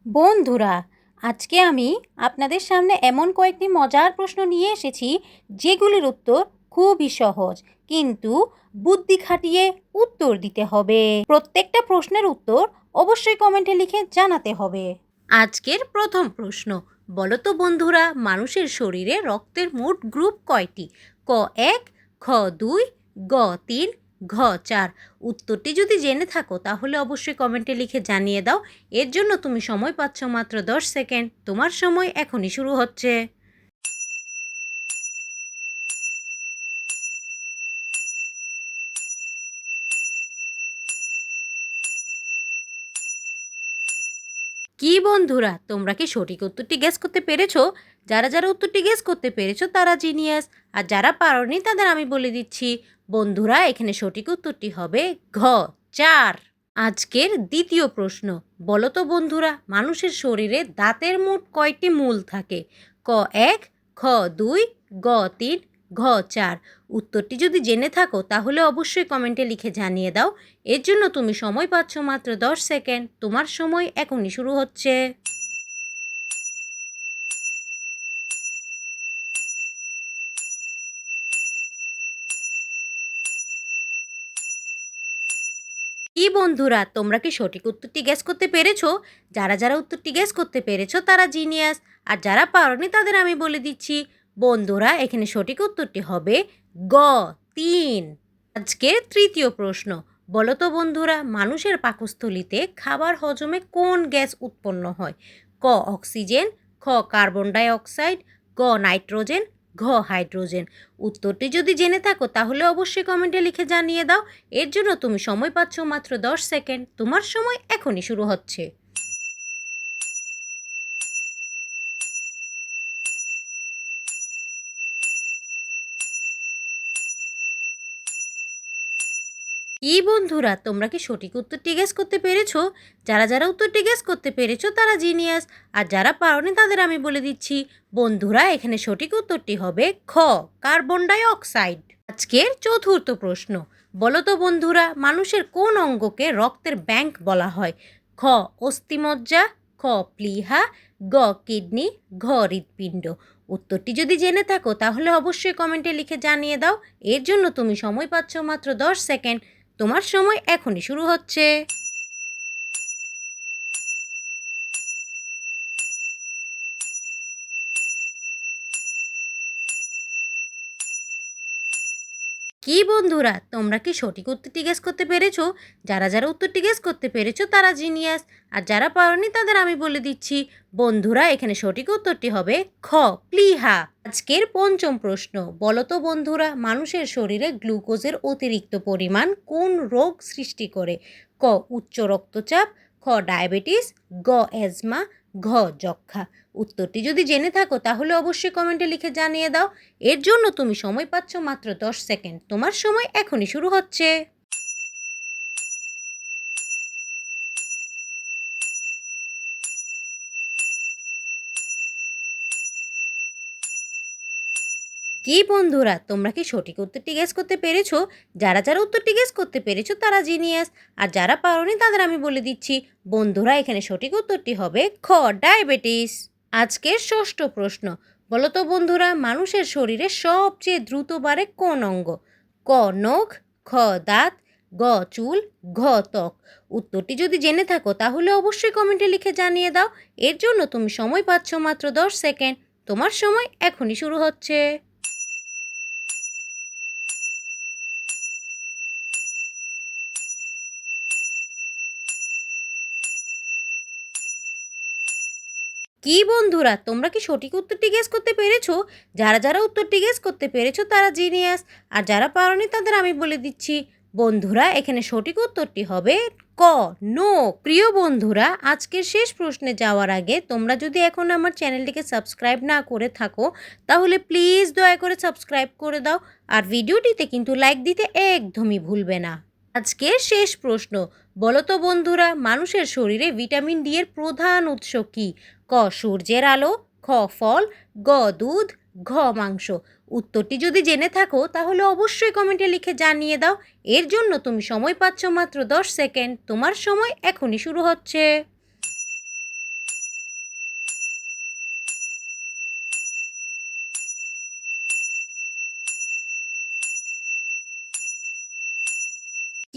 বন্ধুরা, আজকে আমি আপনাদের সামনে এমন কয়েকটি মজার প্রশ্ন নিয়ে এসেছি যেগুলির উত্তর খুবই সহজ, কিন্তু বুদ্ধি খাটিয়ে উত্তর দিতে হবে। প্রত্যেকটা প্রশ্নের উত্তর অবশ্যই কমেন্টে লিখে জানাতে হবে। আজকের প্রথম প্রশ্ন, বলো তো বন্ধুরা, মানুষের শরীরে রক্তের মোট গ্রুপ কয়টি? ক 1, খ 2, গ 3, ঘ 4। উত্তরটি যদি জেনে থাকো তাহলে অবশ্যই কমেন্টে লিখে জানিয়ে দাও। এর জন্য তুমি সময় পাচ্ছ মাত্র 10 সেকেন্ড। তোমার সময় এখনই শুরু হচ্ছে। কি বন্ধুরা, তোমরা কি সঠিক উত্তরটি গেস করতে পেরেছো? যারা যারা উত্তরটি গেস করতে পেরেছো তারা জিনিয়াস, আর যারা পারোনি তাদের আমি বলে দিচ্ছি। বন্ধুরা, এখানে সঠিক উত্তরটি হবে ঘ 4। আজকের দ্বিতীয় প্রশ্ন, বলো তো বন্ধুরা, মানুষের শরীরে দাঁতের মোট কয়টি মূল থাকে? ক 1, খ 2, গ 3, ঘ 4। উত্তরটি যদি জেনে থাকো তাহলে অবশ্যই কমেন্টে লিখে জানিয়ে দাও। এর জন্য তুমি সময় পাচ্ছ মাত্র 10 সেকেন্ড। তোমার সময় এখনই শুরু হচ্ছে। কি বন্ধুরা, তোমরা কি সঠিক উত্তরটি গেস করতে পেরেছো? যারা যারা উত্তরটি গেস করতে পেরেছো তারা জিনিয়াস, আর যারা পারোনি তাদের আমি বলে দিচ্ছি। বন্ধুরা, এখানে সঠিক উত্তরটি হবে গ 3। আজকের তৃতীয় প্রশ্ন, বলো তো বন্ধুরা, মানুষের পাকস্থলীতে খাবার হজমে কোন গ্যাস উৎপন্ন হয়? ক অক্সিজেন, খ কার্বন ডাই অক্সাইড, গ নাইট্রোজেন, ঘ হাইড্রোজেন। উত্তরটি যদি জেনে থাকো তাহলে অবশ্যই কমেন্টে লিখে জানিয়ে দাও। এর জন্য তুমি সময় পাচ্ছ মাত্র 10 সেকেন্ড। তোমার সময় এখনই শুরু হচ্ছে। কি বন্ধুরা, তোমরা কি সঠিক উত্তরটি গেস করতে পেরেছো? যারা যারা উত্তরটি গেস করতে পেরেছো তারা জিনিয়াস, আর যারা পারোনি তাদের আমি বলে দিচ্ছি। বন্ধুরা, এখানে সঠিক উত্তরটি হবে খ কার্বন ডাই অক্সাইড। আজকের চতুর্থ প্রশ্ন, বলো তো বন্ধুরা, মানুষের কোন অঙ্গকে রক্তের ব্যাংক বলা হয়? খ অস্থিমজ্জা, খ প্লীহা, গ কিডনি, ঘ হৃৎপিণ্ড। উত্তরটি যদি জেনে থাকো তাহলে অবশ্যই কমেন্টে লিখে জানিয়ে দাও। এর জন্য তুমি সময় পাচ্ছ মাত্র 10 সেকেন্ড। তোমার সময় এখনই শুরু হচ্ছে। কি বন্ধুরা, তোমরা কি সঠিক উত্তরটি গেস করতে পেরেছো? যারা যারা উত্তরটি গেস করতে পেরেছো তারা জিনিয়াস, আর যারা পারোনি তাদের আমি বলে দিচ্ছি। বন্ধুরা, এখানে সঠিক উত্তরটি হবে খ প্লীহা। আজকের পঞ্চম প্রশ্ন, বলো তো বন্ধুরা, মানুষের শরীরে গ্লুকোজের অতিরিক্ত পরিমাণ কোন রোগ সৃষ্টি করে? ক উচ্চ রক্তচাপ, খ ডায়াবেটিস, গ অ্যাজমা, ঘ যক্ষ্মা। উত্তরটি যদি জেনে থাকো তাহলে অবশ্যই কমেন্টে লিখে জানিয়ে দাও। এর জন্য তুমি সময় পাচ্ছ মাত্র 10 সেকেন্ড। তোমার সময় এখনই শুরু হচ্ছে। কি বন্ধুরা, তোমরা কি সঠিক উত্তরটি গেস করতে পেরেছো? যারা যারা উত্তরটি গেস করতে পেরেছো তারা জিনিয়াস, আর যারা পারোনি তাদের আমি বলে দিচ্ছি। বন্ধুরা, এখানে সঠিক উত্তরটি হবে খ ডায়াবেটিস। আজকের ষষ্ঠ প্রশ্ন, বলো তো বন্ধুরা, মানুষের শরীরে সবচেয়ে দ্রুত বাড়ে কোন অঙ্গ? ক নখ, খ দাঁত, গ চুল, ঘ ত্বক। উত্তরটি যদি জেনে থাকো তাহলে অবশ্যই কমেন্টে লিখে জানিয়ে দাও। এর জন্য তুমি সময় পাচ্ছ মাত্র 10 সেকেন্ড। তোমার সময় এখনই শুরু হচ্ছে। কি বন্ধুরা, তোমরা কি সঠিক উত্তরটি গেস করতে পেরেছো? যারা যারা উত্তরটি গেস করতে পেরেছো তারা জিনিয়াস, আর যারা পারোনি তাদের আমি বলে দিচ্ছি। বন্ধুরা, এখানে সঠিক উত্তরটি হবে ক নো। প্রিয় বন্ধুরা, আজকের শেষ প্রশ্নে যাওয়ার আগে তোমরা যদি এখন আমার চ্যানেলটিকে সাবস্ক্রাইব না করে থাকো তাহলে প্লিজ দয়া করে সাবস্ক্রাইব করে দাও, আর ভিডিওটিতে কিন্তু লাইক দিতে একদমই ভুলবে না। আজকের শেষ প্রশ্ন, বলো তো বন্ধুরা, মানুষের শরীরে ভিটামিন ডি এর প্রধান উৎস কী? ক সূর্যের আলো, খ ফল, গ দুধ, ঘ মাংস। উত্তরটি যদি জেনে থাকো তাহলে অবশ্যই কমেন্টে লিখে জানিয়ে দাও। এর জন্য তুমি সময় পাচ্ছ মাত্র 10 সেকেন্ড। তোমার সময় এখনই শুরু হচ্ছে।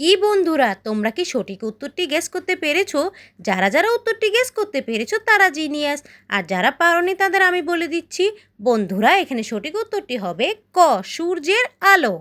কি বন্ধুরা, তোমরা কি সঠিক উত্তরটি গেস করতে পেরেছো? যারা যারা উত্তরটি গেস করতে পেরেছো তারা জিনিয়াস, আর যারা পারোনি তাদের আমি বলে দিচ্ছি। বন্ধুরা, এখানে সঠিক উত্তরটি হবে ক, সূর্যের আলো।